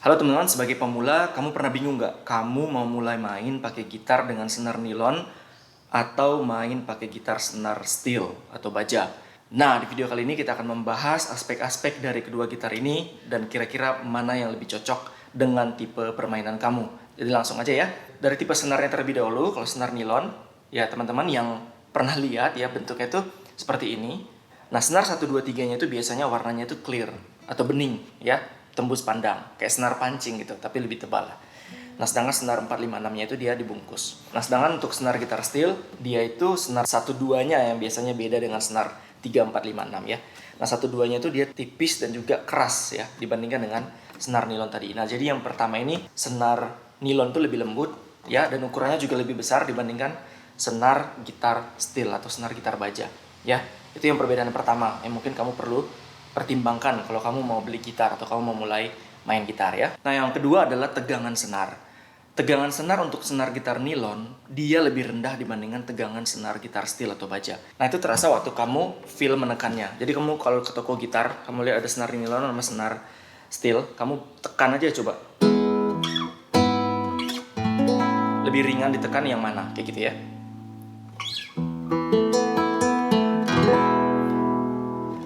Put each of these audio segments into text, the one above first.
Halo teman-teman, sebagai pemula, kamu pernah bingung nggak? Kamu mau mulai main pakai gitar dengan senar nilon atau main pakai gitar senar steel atau baja? Nah, di video kali ini kita akan membahas aspek-aspek dari kedua gitar ini dan kira-kira mana yang lebih cocok dengan tipe permainan kamu. Jadi langsung aja ya. Dari tipe senarnya terlebih dahulu, kalau senar nilon, ya teman-teman yang pernah lihat ya bentuknya itu seperti ini. Nah, senar 1, 2, 3-nya itu biasanya warnanya itu clear atau bening ya, tembus pandang, kayak senar pancing gitu, tapi lebih tebal. Nah, sedangkan senar 4, 5, 6-nya itu dia dibungkus. Nah, sedangkan untuk senar gitar steel, dia itu senar 1, 2-nya yang biasanya beda dengan senar 3, 4, 5, 6 ya. Nah, 1, 2-nya itu dia tipis dan juga keras ya, dibandingkan dengan senar nilon tadi. Nah, jadi yang pertama ini senar nilon itu lebih lembut ya, dan ukurannya juga lebih besar dibandingkan senar gitar steel atau senar gitar baja ya. Itu yang perbedaan pertama yang mungkin kamu perlu pertimbangkan kalau kamu mau beli gitar atau kamu mau mulai main gitar ya. Nah, yang kedua adalah tegangan senar. Tegangan senar untuk senar gitar nilon, dia lebih rendah dibandingkan tegangan senar gitar steel atau baja. Nah, itu terasa waktu kamu feel menekannya. Jadi kamu kalau ke toko gitar, kamu lihat ada senar nilon sama senar steel, kamu tekan aja coba. Lebih ringan ditekan yang mana, kayak gitu ya.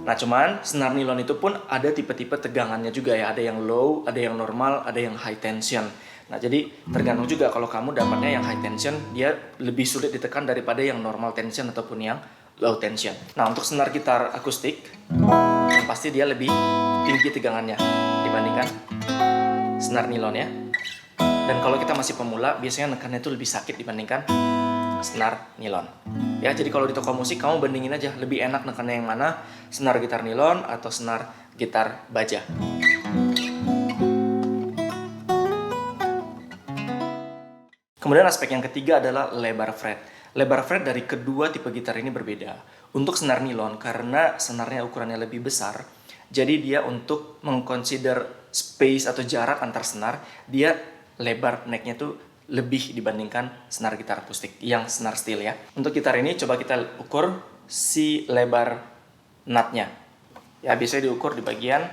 Nah, cuman senar nilon itu pun ada tipe-tipe tegangannya juga ya. Ada yang low, ada yang normal, ada yang high tension. Nah, jadi tergantung juga kalau kamu dapatnya yang high tension, dia lebih sulit ditekan daripada yang normal tension ataupun yang low tension. Nah, untuk senar gitar akustik, yang pasti dia lebih tinggi tegangannya dibandingkan senar nilon ya. Dan kalau kita masih pemula, biasanya nekannya itu lebih sakit dibandingkan senar nilon. Ya, jadi kalau di toko musik kamu bandingin aja lebih enak nekannya yang mana, senar gitar nilon atau senar gitar baja. Kemudian aspek yang ketiga adalah lebar fret. Lebar fret dari kedua tipe gitar ini berbeda. Untuk senar nilon karena senarnya ukurannya lebih besar, jadi dia untuk mengconsider space atau jarak antar senar, dia lebar necknya tuh lebih dibandingkan senar gitar akustik yang senar steel ya. Untuk gitar ini coba kita ukur si lebar nutnya. Ya, biasanya diukur di bagian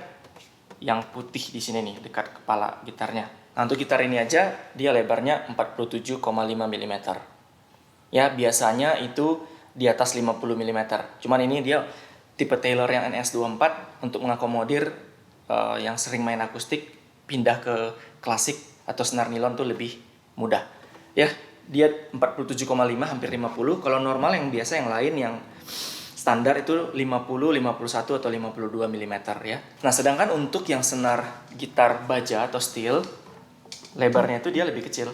yang putih di sini nih, dekat kepala gitarnya. Nah, untuk gitar ini aja dia lebarnya 47,5 mm. Ya, biasanya itu di atas 50 mm. Cuman ini dia tipe Taylor yang NS24 untuk mengakomodir yang sering main akustik pindah ke klasik atau senar nilon tuh lebih mudah. Ya, dia 47,5 hampir 50. Kalau normal yang biasa yang lain yang standar itu 50, 51 atau 52 mm ya. Nah, sedangkan untuk yang senar gitar baja atau steel, lebarnya itu dia lebih kecil.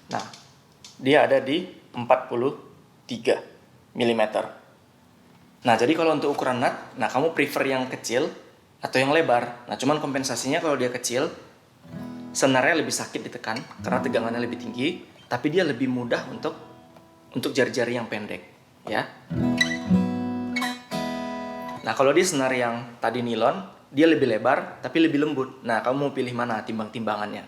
Nah, dia ada di 43 mm. Nah, jadi kalau untuk ukuran nut, nah kamu prefer yang kecil atau yang lebar. Nah, cuman kompensasinya kalau dia kecil, senarnya lebih sakit ditekan karena tegangannya lebih tinggi, tapi dia lebih mudah untuk jari-jari yang pendek, ya. Nah, kalau dia senar yang tadi nilon, dia lebih lebar tapi lebih lembut. Nah, kamu mau pilih mana timbang-timbangannya?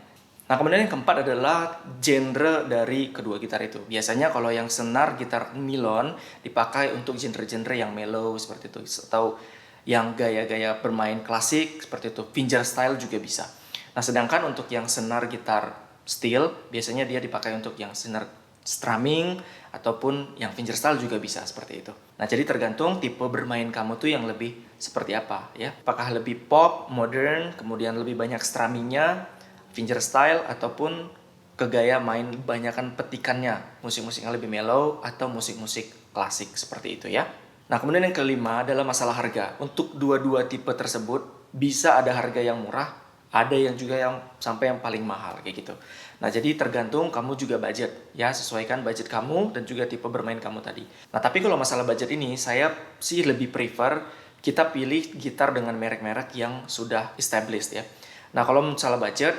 Nah, kemudian yang keempat adalah genre dari kedua gitar itu. Biasanya kalau yang senar gitar nilon dipakai untuk genre-genre yang mellow seperti itu, atau yang gaya-gaya bermain klasik seperti itu, fingerstyle juga bisa. Nah, sedangkan untuk yang senar gitar steel, biasanya dia dipakai untuk yang senar strumming ataupun yang fingerstyle juga bisa seperti itu. Nah, jadi tergantung tipe bermain kamu tuh yang lebih seperti apa ya. Apakah lebih pop, modern, kemudian lebih banyak strummingnya, fingerstyle, ataupun ke gaya main banyakkan petikannya, musik-musik yang lebih mellow atau musik-musik klasik seperti itu ya. Nah, kemudian yang kelima adalah masalah harga. Untuk dua-dua tipe tersebut bisa ada harga yang murah, ada yang juga yang sampai yang paling mahal kayak gitu. Nah, jadi tergantung kamu juga budget ya, sesuaikan budget kamu dan juga tipe bermain kamu tadi. Nah, tapi kalau masalah budget ini saya sih lebih prefer kita pilih gitar dengan merek-merek yang sudah established ya. Nah, kalau masalah budget,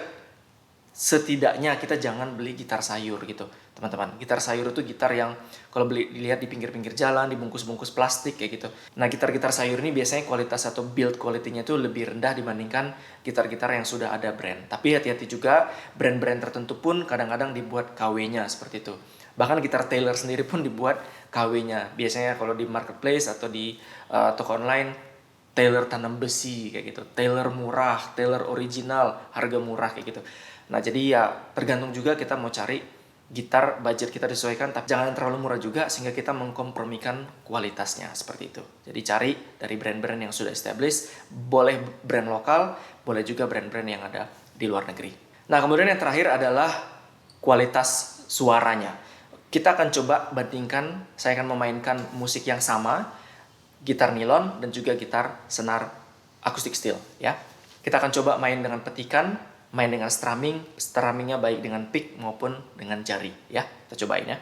setidaknya kita jangan beli gitar sayur gitu, teman-teman. Gitar sayur itu gitar yang kalau dilihat di pinggir-pinggir jalan, dibungkus-bungkus plastik kayak gitu. Nah, gitar-gitar sayur ini biasanya kualitas atau build quality-nya itu lebih rendah dibandingkan gitar-gitar yang sudah ada brand. Tapi hati-hati juga, brand-brand tertentu pun kadang-kadang dibuat KW-nya seperti itu. Bahkan gitar Taylor sendiri pun dibuat KW-nya. Biasanya kalau di marketplace atau di toko online, Taylor tanam besi kayak gitu, Taylor murah, Taylor original, harga murah kayak gitu. Nah jadi ya tergantung juga kita mau cari gitar, budget kita disesuaikan, tapi jangan terlalu murah juga sehingga kita mengkompromikan kualitasnya seperti itu. Jadi cari dari brand-brand yang sudah established, boleh brand lokal, boleh juga brand-brand yang ada di luar negeri. Nah kemudian yang terakhir adalah kualitas suaranya. Kita akan coba bandingkan, saya akan memainkan musik yang sama, gitar nilon dan juga gitar senar acoustic steel ya. Kita akan coba main dengan petikan, main dengan strumming, strummingnya baik dengan pick maupun dengan jari ya. Kita cobain ya.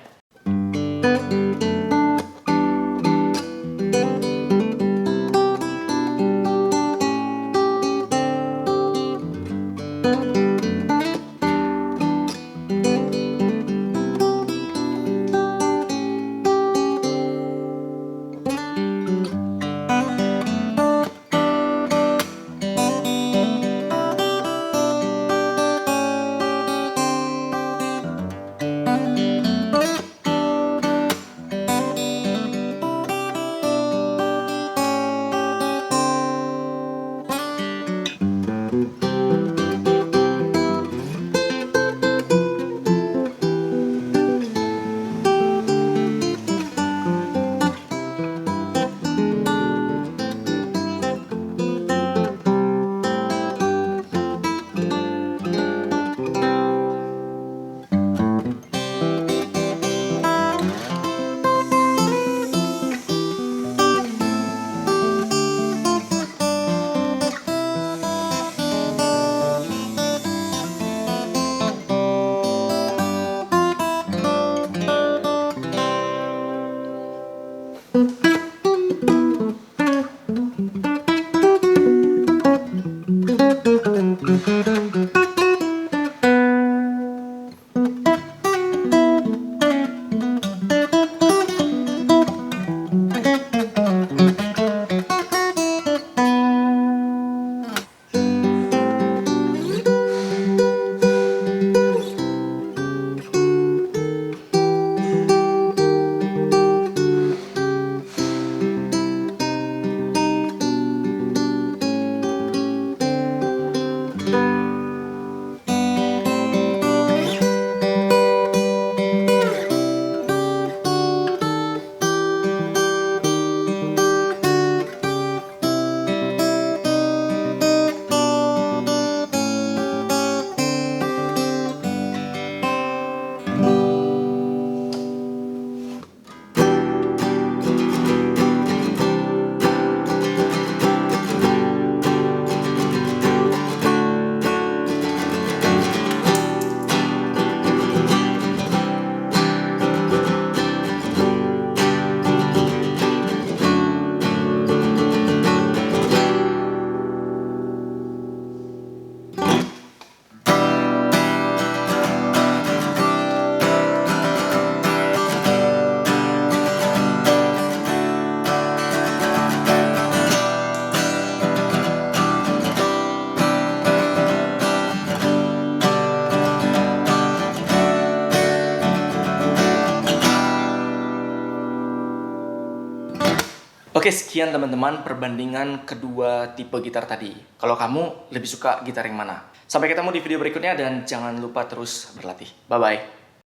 Oke, sekian teman-teman perbandingan kedua tipe gitar tadi. Kalau kamu lebih suka gitar yang mana? Sampai ketemu di video berikutnya dan jangan lupa terus berlatih. Bye-bye.